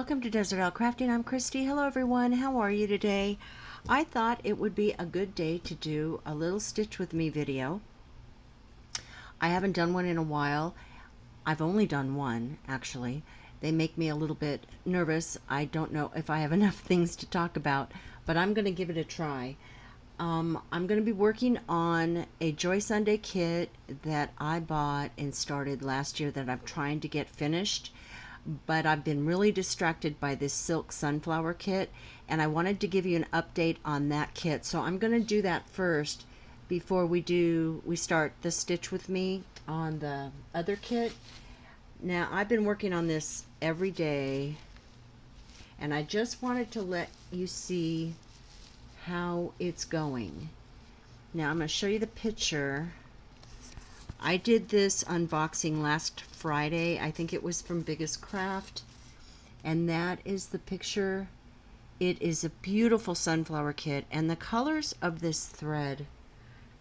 welcome to Desert Isle Crafting. I'm Christy. Hello everyone, how are you today? I thought it would be a good day to do a little stitch with me video. I haven't done one in a while. I've only done one actually. They make me a little bit nervous. I don't know if I have enough things to talk about, but I'm going to give it a try. I'm going to be working on a Joy Sunday kit that I bought and started last year that I'm trying to get finished, but I've been really distracted by this silk sunflower kit, and I wanted to give you an update on that kit. So I'm going to do that first before we start the stitch with me on the other kit. Now I've been working on this every day, and I just wanted to let you see how it's going. Now I'm going to show you the picture. I did this unboxing last Friday. I think it was from Biggest Craft, and that is the picture. It is a beautiful sunflower kit, and the colors of this thread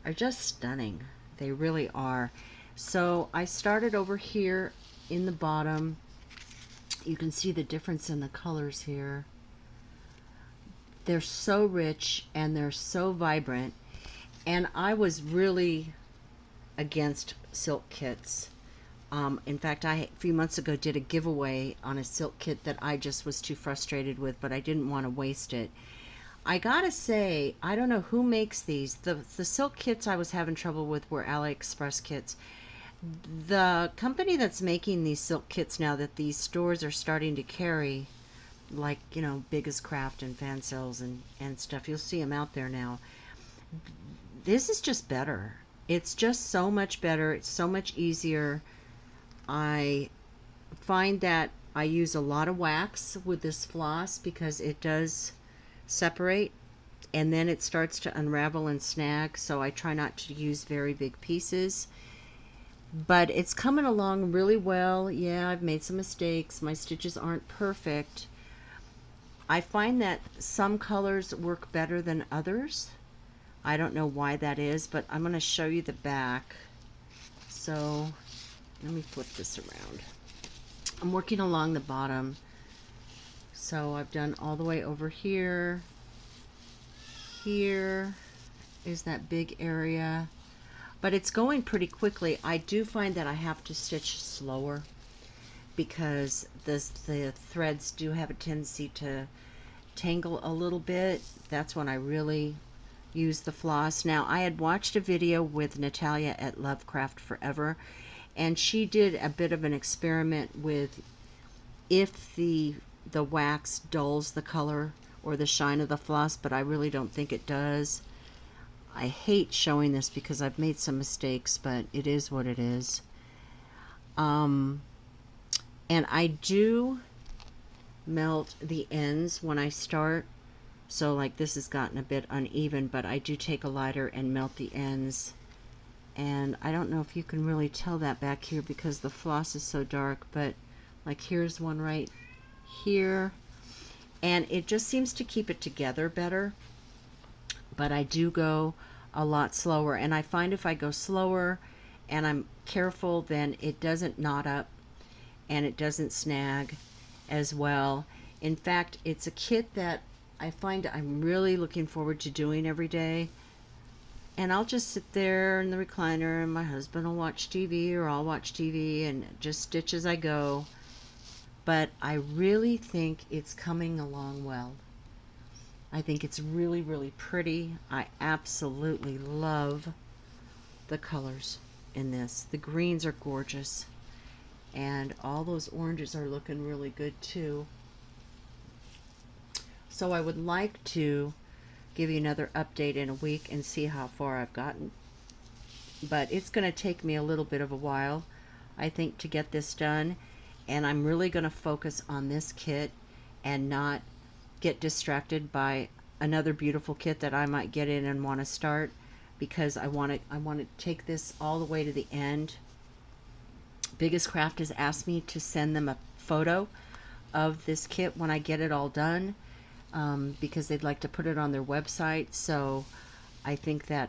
are just stunning. They really are. So I started over here in the bottom. You can see the difference in the colors here. They're so rich and they're so vibrant, and I was really against silk kits. In fact, I a few months ago did a giveaway on a silk kit that I just was too frustrated with, but I didn't want to waste it. I gotta say, I don't know who makes these. The silk kits I was having trouble with were AliExpress kits. The company that's making these silk kits now that these stores are starting to carry, like, you know, Biggest Craft and Fan Sales and stuff, you'll see them out there now. This is just better. It's just so much better. It's so much easier. I find that I use a lot of wax with this floss because it does separate, and then it starts to unravel and snag, so I try not to use very big pieces. But it's coming along really well. Yeah, I've made some mistakes. My stitches aren't perfect. I find that some colors work better than others. I don't know why that is, but I'm going to show you the back. So let me flip this around. I'm working along the bottom. So I've done all the way over here. Here is that big area. But it's going pretty quickly. I do find that I have to stitch slower because the threads do have a tendency to tangle a little bit. That's when I really use the floss. Now, I had watched a video with Natalia at Lovecraft Forever, and she did a bit of an experiment with if the wax dulls the color or the shine of the floss, but I really don't think it does. I hate showing this because I've made some mistakes, but it is what it is. And I do melt the ends when I start. So like this has gotten a bit uneven, but I do take a lighter and melt the ends. And I don't know if you can really tell that back here because the floss is so dark, but like here's one right here. And it just seems to keep it together better. But I do go a lot slower, and I find if I go slower and I'm careful, then it doesn't knot up and it doesn't snag as well. In fact, it's a kit that I find I'm really looking forward to doing every day. And I'll just sit there in the recliner and my husband will watch TV, or I'll watch TV and just stitch as I go. But I really think it's coming along well. I think it's really, really pretty. I absolutely love the colors in this. The greens are gorgeous, and all those oranges are looking really good too. So I would like to give you another update in a week and see how far I've gotten. But it's going to take me a little bit of a while, I think, to get this done. And I'm really going to focus on this kit and not get distracted by another beautiful kit that I might get in and want to start, because I want to take this all the way to the end. Biggest Craft has asked me to send them a photo of this kit when I get it all done, because they'd like to put it on their website. So I think that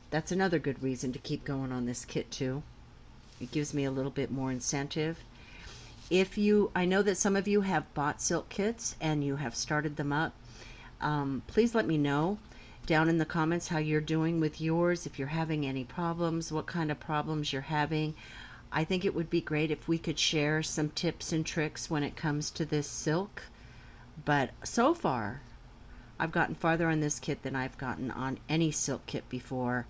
that's another good reason to keep going on this kit too. It gives me a little bit more incentive. If you, I know that some of you have bought silk kits and you have started them up. Please let me know down in the comments how you're doing with yours, if you're having any problems, what kind of problems you're having. I think it would be great if we could share some tips and tricks when it comes to this silk. But so far, I've gotten farther on this kit than I've gotten on any silk kit before,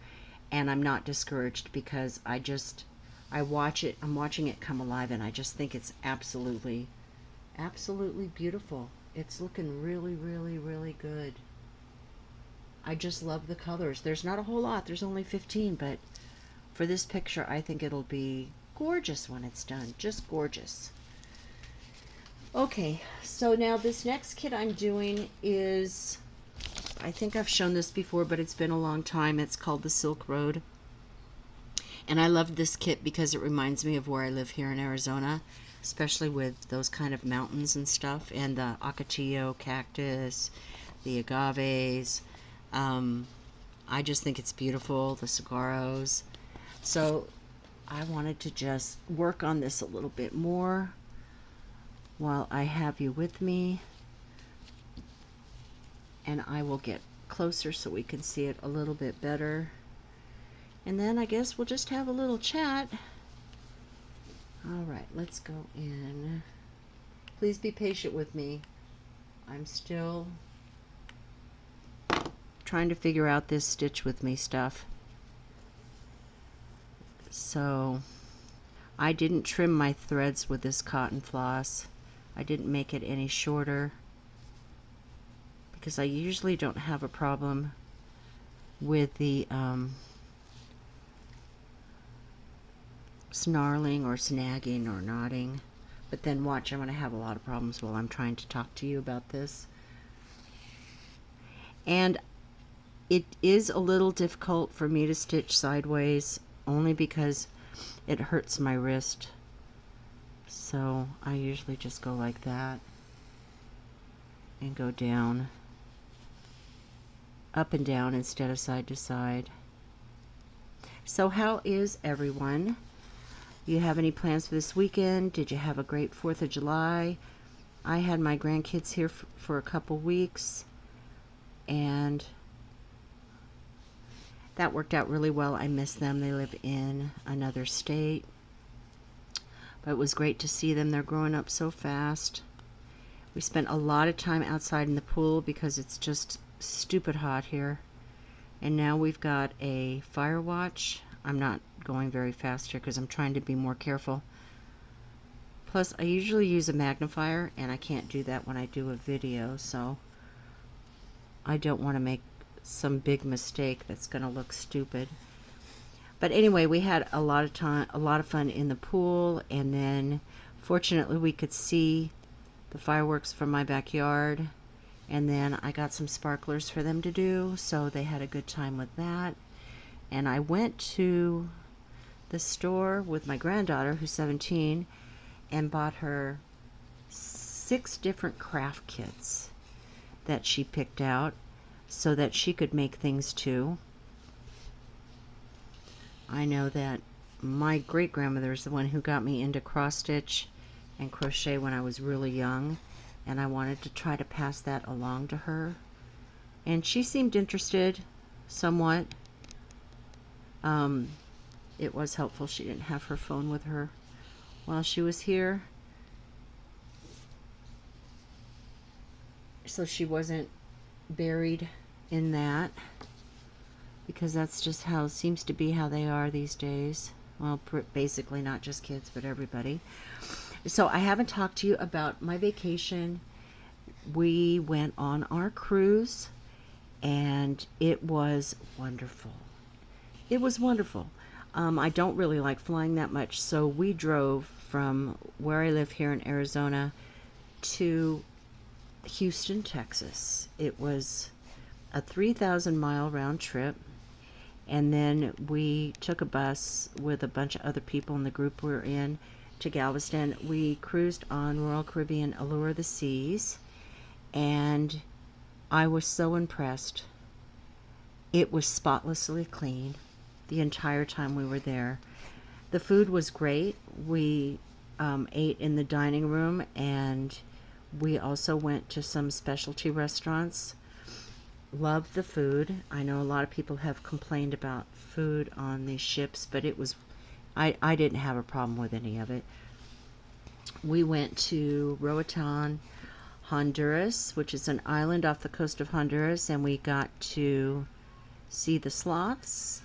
and I'm not discouraged because I watch it, I'm watching it come alive, and I just think it's absolutely beautiful. It's looking really, really, really good. I just love the colors. There's not a whole lot, there's only 15, but for this picture, I think it'll be gorgeous when it's done, just gorgeous. Okay, so now this next kit I'm doing is, I think I've shown this before, but it's been a long time. It's called the Silk Road. And I love this kit because it reminds me of where I live here in Arizona, especially with those kind of mountains and stuff, and the Ocotillo cactus, the agaves. I just think it's beautiful, the saguaros. So I wanted to just work on this a little bit more while I have you with me, and I will get closer so we can see it a little bit better, and then I guess we'll just have a little chat. All right, let's go in. Please be patient with me. I'm still trying to figure out this stitch with me stuff. So I didn't trim my threads with this cotton floss. I didn't make it any shorter because I usually don't have a problem with the snarling or snagging or knotting. But then watch, I'm going to have a lot of problems while I'm trying to talk to you about this. And it is a little difficult for me to stitch sideways only because it hurts my wrist. So I usually just go like that and go down, up and down instead of side to side. So how is everyone? You have any plans for this weekend? Did you have a great 4th of July? I had my grandkids here for a couple weeks, and that worked out really well. I miss them. They live in another state. But it was great to see them. They're growing up so fast. We spent a lot of time outside in the pool because it's just stupid hot here. And now we've got a fire watch. I'm not going very fast here because I'm trying to be more careful. Plus, I usually use a magnifier, and I can't do that when I do a video, so I don't want to make some big mistake that's going to look stupid. But anyway, we had a lot of fun in the pool, and then fortunately we could see the fireworks from my backyard, and then I got some sparklers for them to do, so they had a good time with that. And I went to the store with my granddaughter, who's 17, and bought her 6 different craft kits that she picked out so that she could make things too. I know that my great-grandmother is the one who got me into cross-stitch and crochet when I was really young, and I wanted to try to pass that along to her. And she seemed interested somewhat. It was helpful she didn't have her phone with her while she was here, so she wasn't buried in that, because that's just how it seems to be how they are these days. Well, basically not just kids, but everybody. So I haven't talked to you about my vacation. We went on our cruise, and it was wonderful. It was wonderful. I don't really like flying that much, so we drove from where I live here in Arizona to Houston, Texas. It was a 3,000-mile round trip, and then we took a bus with a bunch of other people in the group we were in to Galveston. We cruised on Royal Caribbean Allure of the Seas, and I was so impressed. It was spotlessly clean the entire time we were there. The food was great. We ate in the dining room, and we also went to some specialty restaurants. Loved the food. I know a lot of people have complained about food on these ships, but I didn't have a problem with any of it. We went to Roatan, Honduras, which is an island off the coast of Honduras, and we got to see the sloths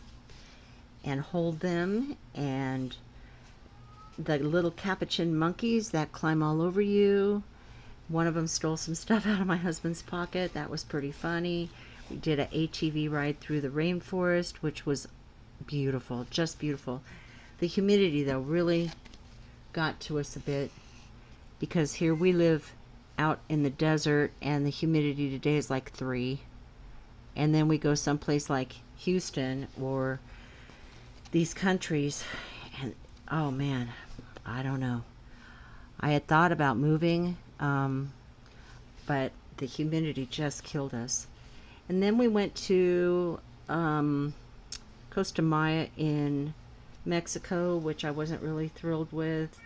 and hold them, and the little capuchin monkeys that climb all over you. One of them stole some stuff out of my husband's pocket. That was pretty funny. We did an ATV ride through the rainforest, which was beautiful, just beautiful. The humidity, though, really got to us a bit, because here we live out in the desert, and the humidity today is like 3. And then we go someplace like Houston or these countries, and oh man, I don't know. I had thought about moving, but the humidity just killed us. And then we went to Costa Maya in Mexico, which I wasn't really thrilled with,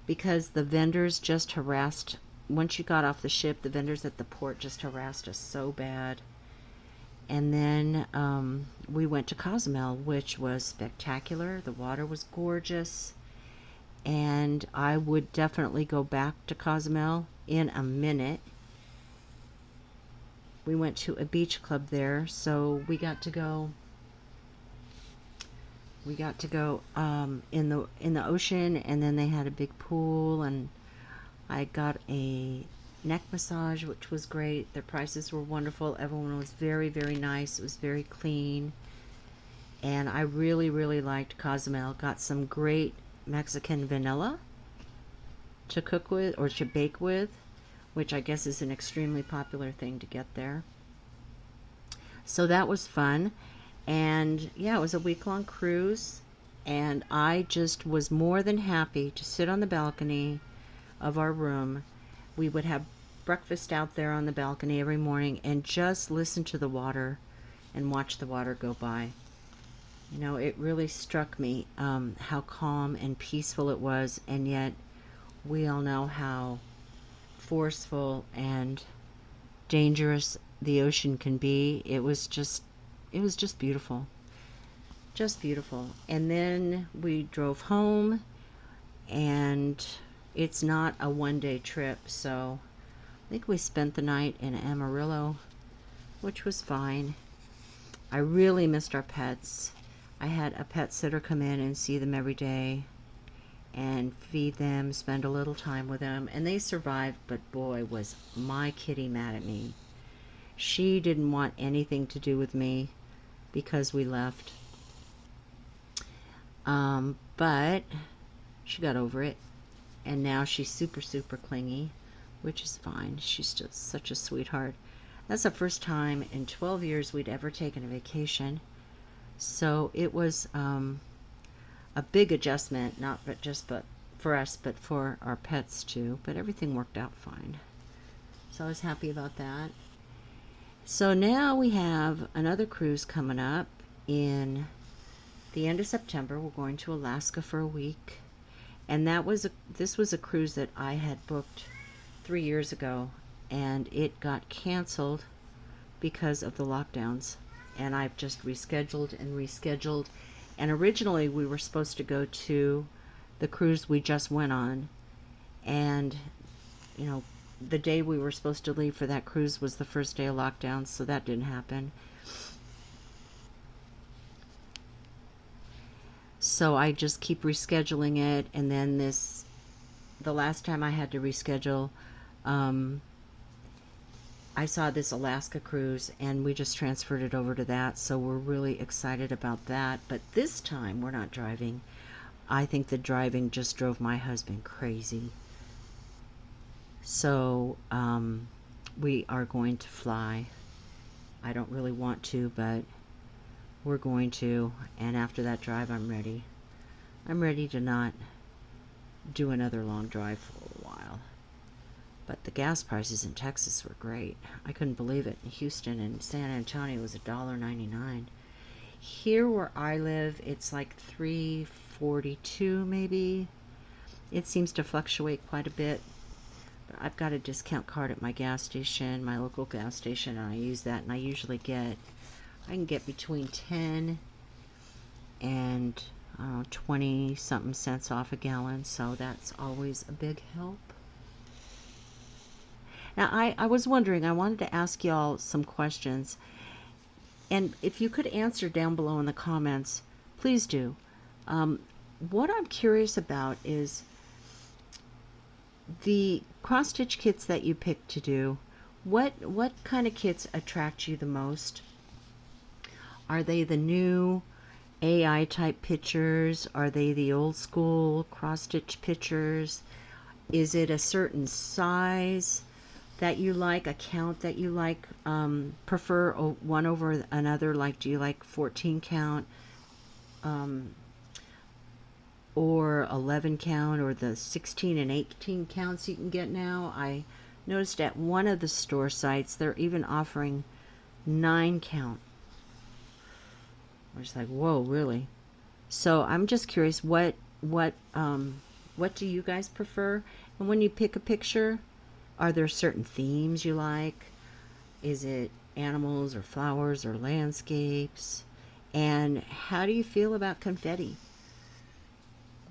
because the vendors just harassed. Once you got off the ship, the vendors at the port just harassed us so bad. And then we went to Cozumel, which was spectacular. The water was gorgeous, and I would definitely go back to Cozumel in a minute. We went to a beach club there, so we got to go in the ocean, and then they had a big pool, and I got a neck massage, which was great. Their prices were wonderful. Everyone was very, very nice. It was very clean, and I really, really liked Cozumel. Got some great Mexican vanilla to cook with, or to bake with, which I guess is an extremely popular thing to get there. So that was fun. And yeah, it was a week-long cruise, and I just was more than happy to sit on the balcony of our room. We would have breakfast out there on the balcony every morning and just listen to the water and watch the water go by. You know, it really struck me how calm and peaceful it was, and yet we all know how forceful and dangerous the ocean can be. It was just beautiful. Just beautiful. And then we drove home, and it's not a one-day trip, so I think we spent the night in Amarillo, which was fine. I really missed our pets. I had a pet sitter come in and see them every day and feed them, spend a little time with them, and they survived, but boy, was my kitty mad at me. She didn't want anything to do with me because we left. But she got over it, and now she's super, super clingy, which is fine. She's just such a sweetheart. That's the first time in 12 years we'd ever taken a vacation. So it was a big adjustment, not but for us, but for our pets too. But everything worked out fine. So I was happy about that. So now we have another cruise coming up in the end of September. We're going to Alaska for a week. And this was a cruise that I had booked 3 years ago, and it got canceled because of the lockdowns. And I've just rescheduled and rescheduled. And originally we were supposed to go to the cruise we just went on. And, you know, the day we were supposed to leave for that cruise was the first day of lockdown, so that didn't happen. So I just keep rescheduling it, and then the last time I had to reschedule, I saw this Alaska cruise, and we just transferred it over to that, so we're really excited about that. But this time we're not driving. I think the driving just drove my husband crazy. So we are going to fly. I don't really want to, but we're going to, and after that drive I'm ready. I'm ready to not do another long drive for a while. But the gas prices in Texas were great. I couldn't believe it. In Houston and San Antonio, it was $1.99. Here where I live, it's like $3.42 maybe. It seems to fluctuate quite a bit. But I've got a discount card at my gas station, my local gas station, and I use that, and I can get between 10 and 20 something cents off a gallon, so that's always a big help. Now, I was wondering, I wanted to ask y'all some questions, and if you could answer down below in the comments, please do. What I'm curious about is the cross-stitch kits that you pick to do. What kind of kits attract you the most? Are they the new AI type pictures? Are they the old school cross-stitch pictures? Is it a certain size that you like, a count that you like, prefer one over another? Like, do you like 14 count or 11 count, or the 16 and 18 counts you can get now? I noticed at one of the store sites they're even offering 9 count. I was like, whoa, really? So I'm just curious, what do you guys prefer? And when you pick a picture, are there certain themes you like? Is it animals or flowers or landscapes? And how do you feel about confetti?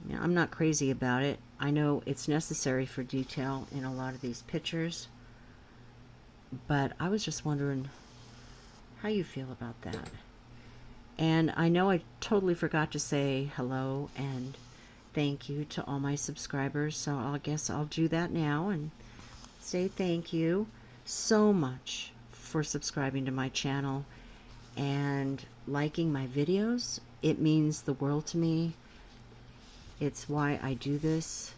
Now, I'm not crazy about it. I know it's necessary for detail in a lot of these pictures, but I was just wondering how you feel about that. And I know I totally forgot to say hello and thank you to all my subscribers, so I guess I'll do that now and say thank you so much for subscribing to my channel and liking my videos. It means the world to me. It's why I do this.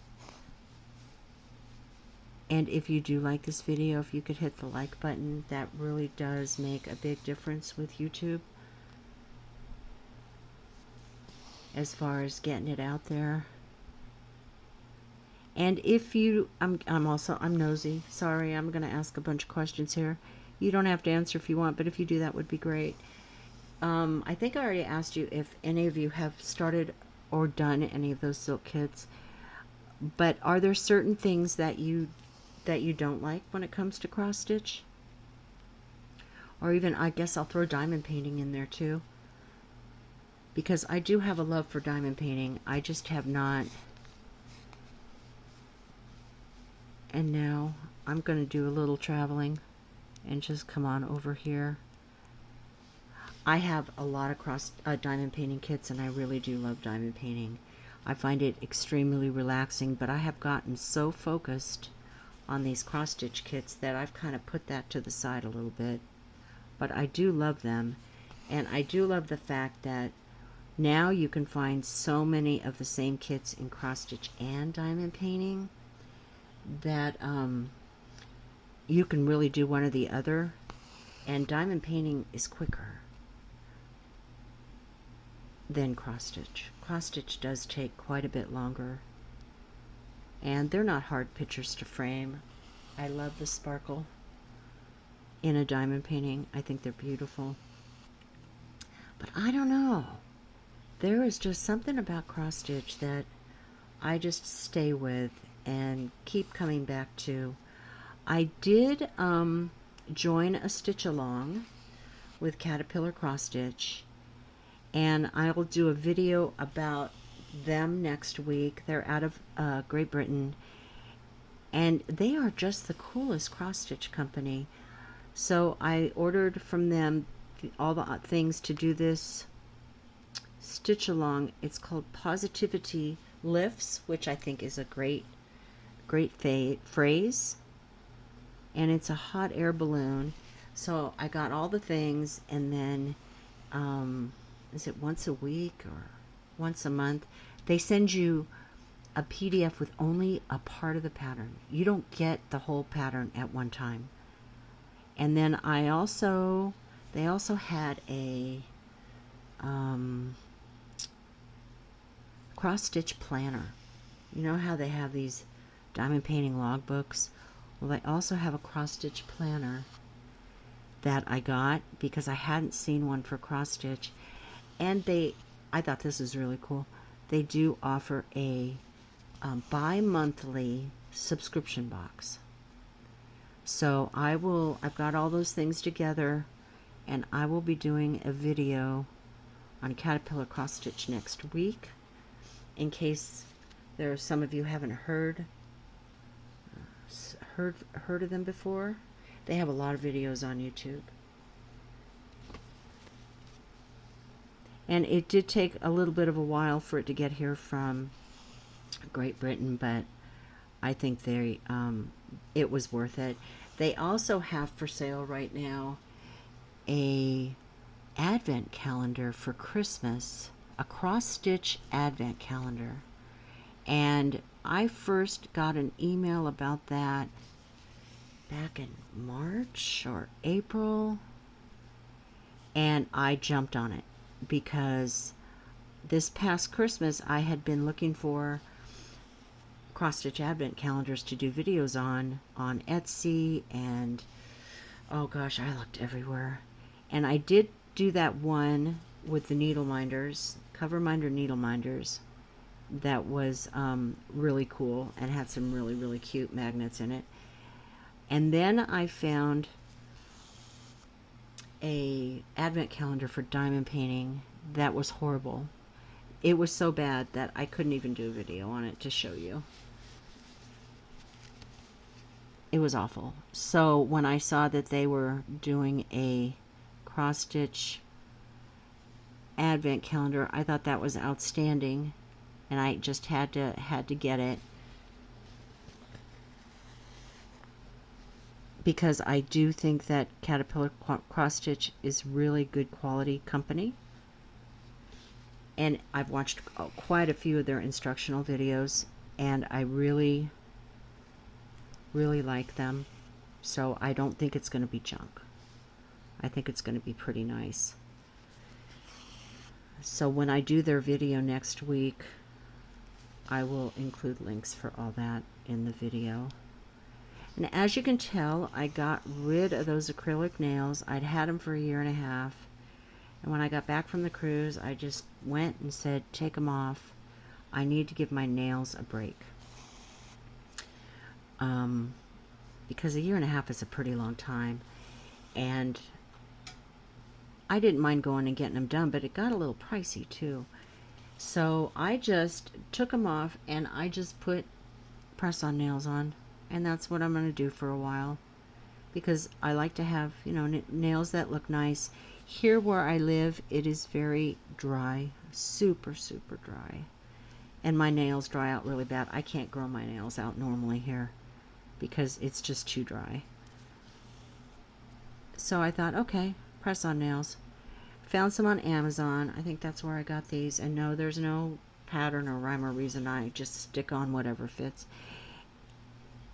And if you do like this video, if you could hit the like button, that really does make a big difference with YouTube as far as getting it out there. And if you, I'm nosy. Sorry, I'm going to ask a bunch of questions here. You don't have to answer if you want, but if you do, that would be great. I think I already asked you if any of you have started or done any of those silk kits, but are there certain things that you don't like when it comes to cross stitch? Or even, I guess I'll throw diamond painting in there too, because I do have a love for diamond painting. I just have not. And now I'm going to do a little traveling and just come on over here. I have a lot of diamond painting kits, and I really do love diamond painting. I find it extremely relaxing, but I have gotten so focused on these cross stitch kits that I've kind of put that to the side a little bit. But I do love them, and I do love the fact that now you can find so many of the same kits in cross stitch and diamond painting that you can really do one or the other, and diamond painting is quicker than cross stitch. Cross stitch does take quite a bit longer, and they're not hard pictures to frame. I love the sparkle in a diamond painting. I think they're beautiful, but I don't know, there is just something about cross stitch that I just stay with and keep coming back to. I did join a stitch along with Caterpillar Cross Stitch, and I will do a video about them next week. They're out of Great Britain, and they are just the coolest cross stitch company. So I ordered from them all the things to do this stitch along. It's called Positivity Lifts, which I think is a great phrase, and it's a hot air balloon. So I got all the things, and then is it once a week or once a month, they send you a PDF with only a part of the pattern. You don't get the whole pattern at one time. And then they also had a cross stitch planner. You know how they have these diamond painting logbooks? Well, they also have a cross stitch planner that I got because I hadn't seen one for cross stitch, and I thought this was really cool. They do offer a bi-monthly subscription box. So I've got all those things together, and I will be doing a video on Caterpillar cross stitch next week. In case there are some of you haven't heard of them before, they have a lot of videos on YouTube. And it did take a little bit of a while for it to get here from Great Britain, but I think it was worth it. They also have for sale right now a advent calendar for Christmas, a cross-stitch advent calendar. And I first got an email about that back in March or April, and I jumped on it because this past Christmas I had been looking for cross-stitch advent calendars to do videos on Etsy, and oh gosh, I looked everywhere. And I did do that one with the needle minders, cover minder needle minders, that was really cool and had some really, really cute magnets in it. And then I found a advent calendar for diamond painting that was horrible. It was so bad that I couldn't even do a video on it to show you. It was awful. So when I saw that they were doing a cross-stitch advent calendar, I thought that was outstanding, and I just had to get it because I do think that Caterpillar cross stitch is really good quality company, and I've watched quite a few of their instructional videos, and I really like them. So I don't think it's going to be junk. I think it's going to be pretty nice. So when I do their video next week, I will include links for all that in the video. And as you can tell, I got rid of those acrylic nails. I'd had them for a year and a half. And when I got back from the cruise, I just went and said, take them off. I need to give my nails a break. Because a year and a half is a pretty long time. And I didn't mind going and getting them done, but it got a little pricey too. So I just took them off and I just put press-on nails on, and that's what I'm going to do for a while, because I like to have, you know, nails that look nice. Here where I live, it is very dry, super dry, and my nails dry out really bad. I can't grow my nails out normally here because it's just too dry. So I thought, okay, press-on nails. Found some on Amazon. I think that's where I got these. And no, there's no pattern or rhyme or reason. I just stick on whatever fits.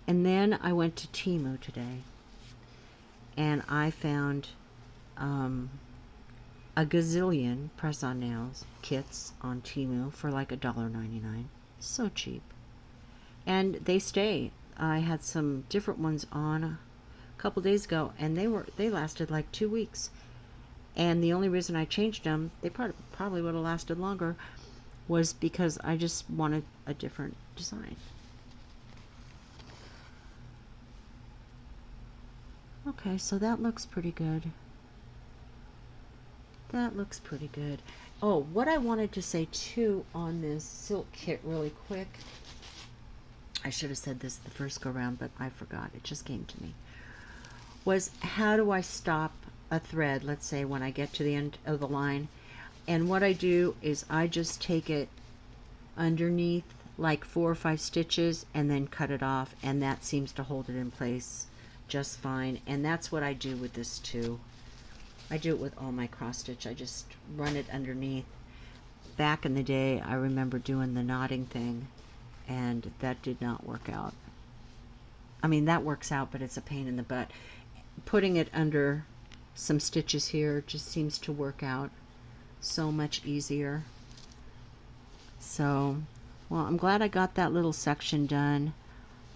And then I went to Temu today, and I found a gazillion press-on nails kits on Temu for like $1.99. So cheap. And they stay. I had some different ones on a couple days ago, and they lasted like 2 weeks. And the only reason I changed them, they probably would have lasted longer, was because I just wanted a different design. Okay, so that looks pretty good. That looks pretty good. Oh, what I wanted to say too on this silk kit really quick, I should have said this the first go round, but I forgot. It just came to me. Was how do I stop a thread, let's say when I get to the end of the line? And what I do is I just take it underneath like 4 or 5 stitches and then cut it off, and that seems to hold it in place just fine. And that's what I do with this too. I do it with all my cross stitch. I just run it underneath. Back in the day, I remember doing the knotting thing, and that did not work out. I mean, that works out, but it's a pain in the butt. Putting it under some stitches here just seems to work out so much easier. So, well, I'm glad I got that little section done.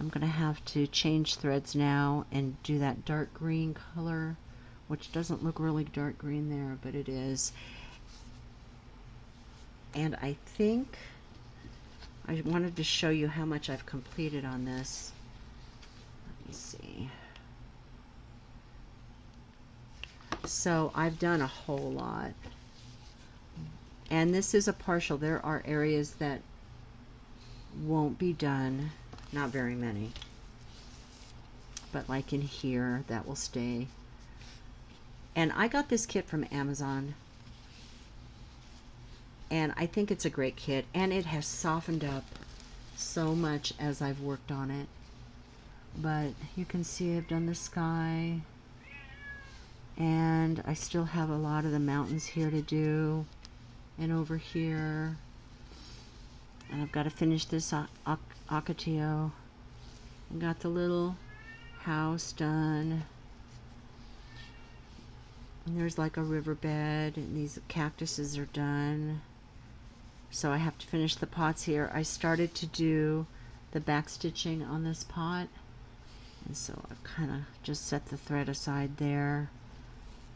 I'm going to have to change threads now and do that dark green color, which doesn't look really dark green there, but it is. And I think I wanted to show you how much I've completed on this. Let me see. So I've done a whole lot. And this is a partial. There are areas that won't be done. Not very many. But like in here, that will stay. And I got this kit from Amazon. And I think it's a great kit. And it has softened up so much as I've worked on it. But you can see I've done the sky. And I still have a lot of the mountains here to do. And over here. And I've got to finish this Ocotillo. I got the little house done. And there's like a riverbed, and these cactuses are done. So I have to finish the pots here. I started to do the back stitching on this pot, and so I've kind of just set the thread aside there.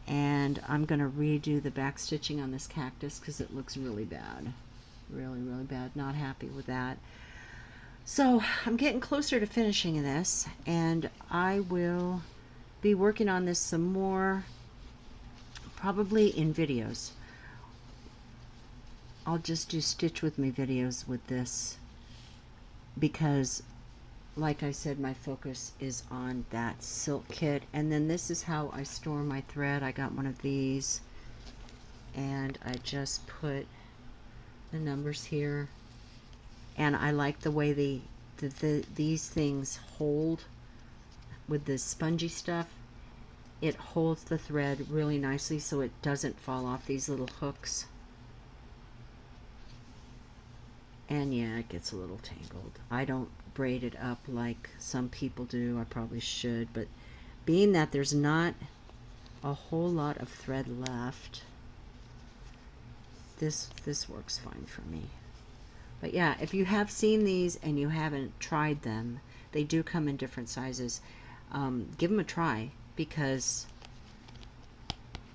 And I'm going to redo the back stitching on this cactus because it looks really bad. Really, really bad. Not happy with that. So I'm getting closer to finishing this, and I will be working on this some more, probably in videos. I'll just do stitch with me videos with this because, like I said, my focus is on that silk kit. And then this is how I store my thread. I got one of these, and I just put the numbers here. And I like the way these things hold with the spongy stuff. It holds the thread really nicely so it doesn't fall off these little hooks. And yeah, it gets a little tangled. I don't braid it up like some people do. I probably should, but being that there's not a whole lot of thread left, this works fine for me. But yeah, if you have seen these and you haven't tried them, they do come in different sizes. Give them a try because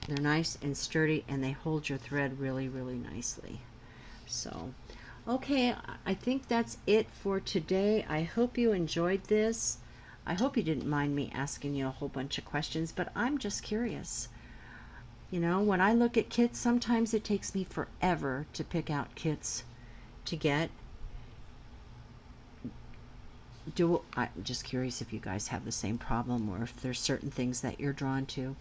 they're nice and sturdy and they hold your thread really, really nicely. So, okay, I think that's it for today. I hope you enjoyed this. I hope you didn't mind me asking you a whole bunch of questions, but I'm just curious. You know, when I look at kits, sometimes it takes me forever to pick out kits to get. I'm just curious if you guys have the same problem or if there's certain things that you're drawn to.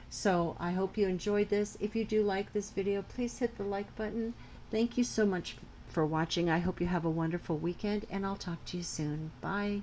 So I hope you enjoyed this. If you do like this video, please hit the like button. Thank you so much for watching. I hope you have a wonderful weekend, and I'll talk to you soon. Bye.